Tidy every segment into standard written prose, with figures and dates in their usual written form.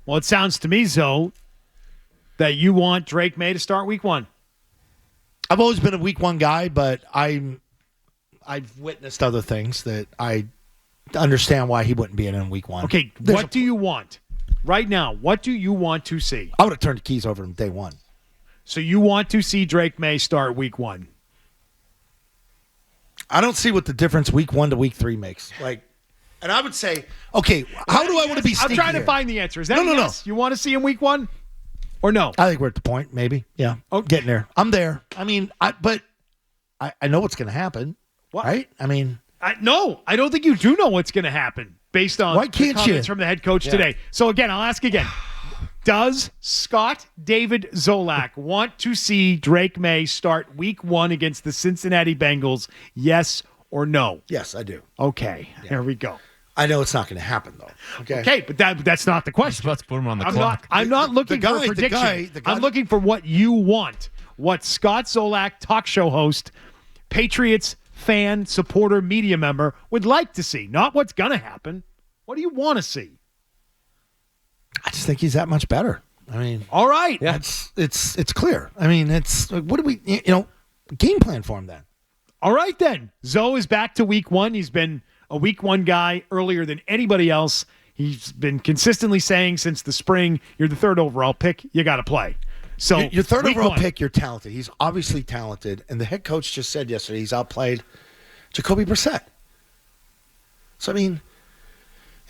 Well, it sounds to me, Zoe, that you want Drake Maye to start week 1. I've always been a week 1 guy, but I've witnessed other things that I understand why he wouldn't be in week 1. Okay, what do you want? Right now, what do you want to see? I would have turned the keys over on day 1. So you want to see Drake Maye start week 1? I don't see what the difference week 1 to week 3 makes. And I would say, okay, how do I want to be sneaky I'm trying here? to find the answer. Is that No. yes? You want to see him week 1 or no? I think we're at the point, maybe. Yeah. Oh. Getting there. I'm there. I mean, I know what's going to happen. What? Right? I mean, no, I don't think you do know what's going to happen based on Why can't the comments you? from the head coach today. So, again, I'll ask again. Does Scott David Zolak want to see Drake Maye start week 1 against the Cincinnati Bengals? Yes or no? yes, I do. Okay, There we go. I know it's not going to happen, though. Okay, but that's not the question. Let's put him on the I'm clock. not looking for a the prediction. guy I'm looking for what you want. What Scott Zolak, talk show host, Patriots fan, supporter, media member would like to see. Not what's going to happen. What do you want to see? I just think he's that much better. I mean, All right. yeah. It's clear. I mean, it's like, what do we, game plan for him then? All right, then. Zoe is back to week 1. He's been a week 1 guy earlier than anybody else. He's been consistently saying since the spring, you're the 3rd overall pick. You got to play. So Your 3rd week overall 1. pick, you're talented. He's obviously talented. And the head coach just said yesterday he's outplayed Jacoby Brissett. So, I mean,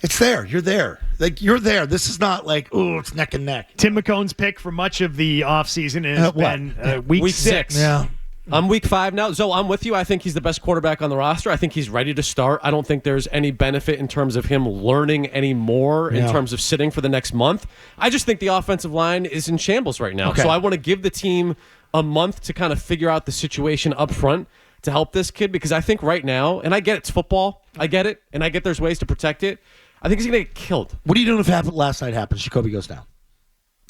it's there. You're there. You're there. This is not like, oh, it's neck and neck. Tim McCone's pick for much of the offseason has been week 6. Yeah. I'm week 5 now. Zoe, I'm with you. I think he's the best quarterback on the roster. I think he's ready to start. I don't think there's any benefit in terms of him learning any more in terms of sitting for the next month. I just think the offensive line is in shambles right now. Okay. So I want to give the team a month to kind of figure out the situation up front to help this kid, because I think right now, and I get it's football, I get it, and I get there's ways to protect it, I think he's going to get killed. What are you doing if last night happens? Jacoby goes down.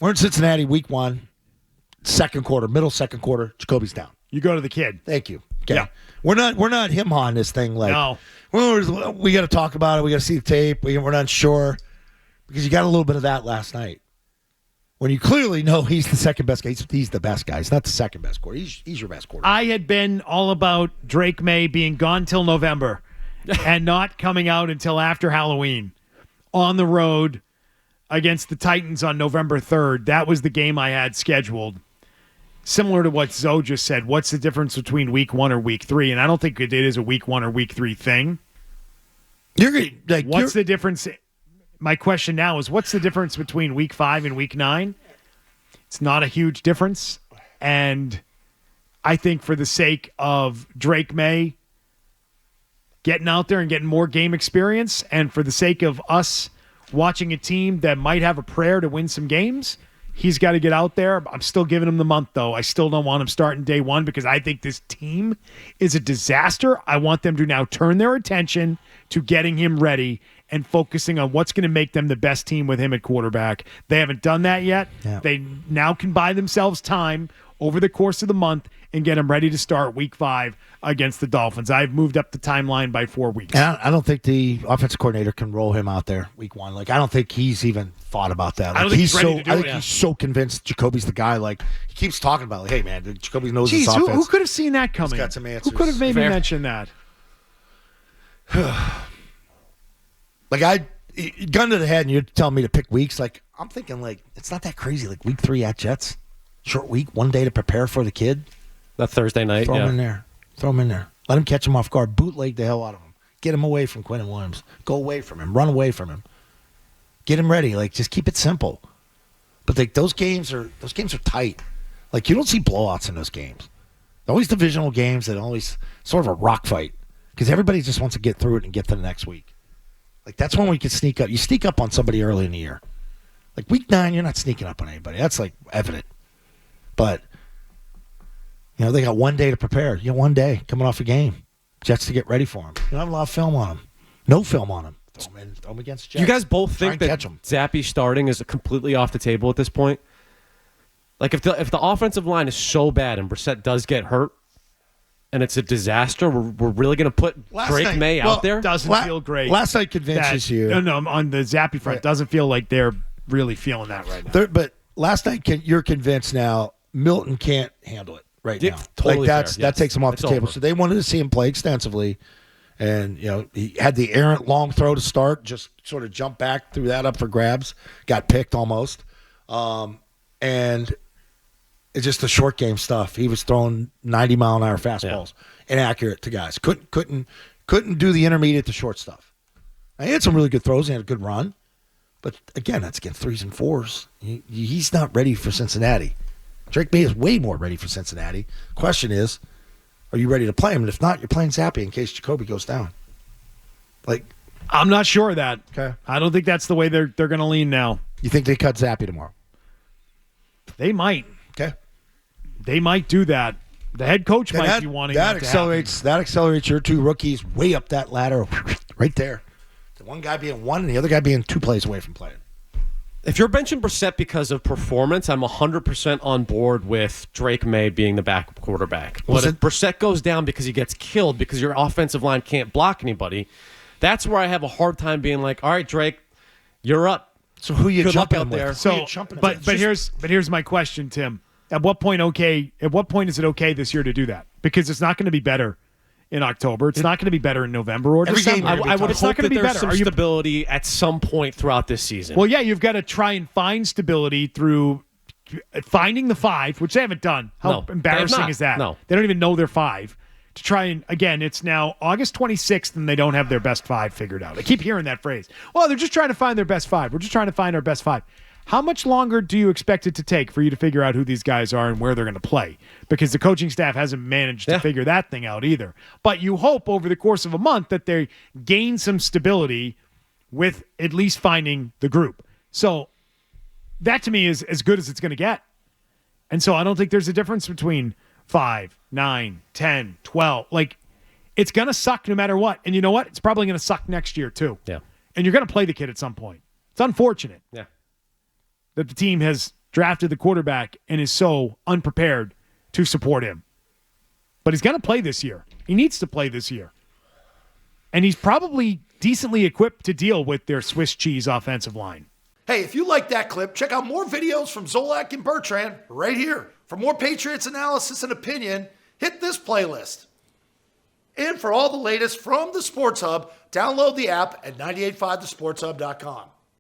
We're in Cincinnati, week 1, second quarter, middle second quarter. Jacoby's down. You go to the kid. Thank you. Okay. Yeah. We're not him on this thing. Like, No. well, we got to talk about it. We got to see the tape. We're not sure, because you got a little bit of that last night when you clearly know he's the second best guy. He's the best guy. He's not the second best quarter. He's your best quarter. I had been all about Drake Maye being gone till November and not coming out until after Halloween on the road against the Titans on November 3rd. That was the game I had scheduled. Similar to what Zoe just said, what's the difference between week 1 or week 3? And I don't think it is a week 1 or week 3 thing. What's the difference? My question now is, what's the difference between week 5 and week 9? It's not a huge difference. And I think for the sake of Drake Maye getting out there and getting more game experience, and for the sake of us watching a team that might have a prayer to win some games, he's got to get out there. I'm still giving him the month, though. I still don't want him starting day 1 because I think this team is a disaster. I want them to now turn their attention to getting him ready and focusing on what's going to make them the best team with him at quarterback. They haven't done that yet. Yeah. They now can buy themselves time over the course of the month and get him ready to start week 5 against the Dolphins. I've moved up the timeline by 4 weeks. And I don't think the offensive coordinator can roll him out there week 1. Like, I don't think he's even thought about that. Like, I don't think he's ready to do I it, think yeah. he's so convinced Jacoby's the guy. Like, he keeps talking about, like, hey, man, Jacoby knows Jeez, this offense. who could have seen that coming? got some Who answers. could have maybe Fair. mentioned that? Like, gun to the head, and you're telling me to pick weeks. Like, I'm thinking, like, it's not that crazy. Like, week 3 at Jets, short week, 1 day to prepare for the kid. That Thursday night, Throw him in there. Throw him in there. Let him catch him off guard. Bootleg the hell out of him. Get him away from Quentin Williams. Go away from him. Run away from him. Get him ready. Like, just keep it simple. But like, those games are tight. Like, you don't see blowouts in those games. They're always divisional games that always sort of a rock fight, because everybody just wants to get through it and get to the next week. Like, that's when we can sneak up. You sneak up on somebody early in the year. Like, week 9, you're not sneaking up on anybody. That's like evident. But they got 1 day to prepare. You got 1 day coming off a game. Jets to get ready for him. You don't have a lot of film on him. No film on him. Throw him against Jets. You guys both Try think and that catch him. Zappe starting is completely off the table at this point? Like, if the offensive line is so bad and Brissett does get hurt and it's a disaster, we're really going to put Drake Maye out there? Doesn't feel great. Last night convinces you. No, on the Zappe front, doesn't feel like they're really feeling that right now. But last night, you're convinced now Milton can't handle it right now. Totally That takes him off the table. Over. So they wanted to see him play extensively. And, he had the errant long throw to start, just sort of jumped back, threw that up for grabs, got picked almost. And it's just the short game stuff. He was throwing 90-mile-an-hour fastballs, inaccurate to guys. Couldn't do the intermediate to short stuff. Now, he had some really good throws. He had a good run. But, again, that's against 3s and 4s. He's not ready for Cincinnati. Drake Maye is way more ready for Cincinnati. Question is, are you ready to play him? And if not, you're playing Zappy in case Jacoby goes down. I'm not sure of that. Okay. I don't think that's the way they're going to lean now. You think they cut Zappy tomorrow? They might. Okay. They might do that. The head coach might be wanting that accelerates your two rookies way up that ladder right there. The one guy being 1 and the other guy being 2 plays away from playing. If you're benching Brissett because of performance, I'm 100% on board with Drake Maye being the back quarterback. But if Brissett goes down because he gets killed because your offensive line can't block anybody, that's where I have a hard time being like, all right, Drake, you're up. So who you Good luck jumping out there. with? So, but here's my question, Tim. At what point is it okay this year to do that? Because it's not going to be better in October. It's not going to be better in November or December. I would it's hope not going to that be there's better. some stability at some point throughout this season. Well, yeah, you've got to try and find stability through finding the 5, which they haven't done. How embarrassing is that? No. They don't even know their 5. To try and, again, it's now August 26th and they don't have their best 5 figured out. I keep hearing that phrase. Well, they're just trying to find their best 5. We're just trying to find our best 5. How much longer do you expect it to take for you to figure out who these guys are and where they're going to play? Because the coaching staff hasn't managed to figure that thing out either. But you hope over the course of a month that they gain some stability with at least finding the group. So that to me is as good as it's going to get. And so I don't think there's a difference between 5, 9, 10, 12. It's going to suck no matter what. And you know what? It's probably going to suck next year too. Yeah. And you're going to play the kid at some point. It's unfortunate. Yeah. That the team has drafted the quarterback and is so unprepared to support him. But he's going to play this year. He needs to play this year. And he's probably decently equipped to deal with their Swiss cheese offensive line. Hey, if you like that clip, check out more videos from Zolak and Bertrand right here. For more Patriots analysis and opinion, hit this playlist. And for all the latest from the Sports Hub, download the app at 985thesportshub.com.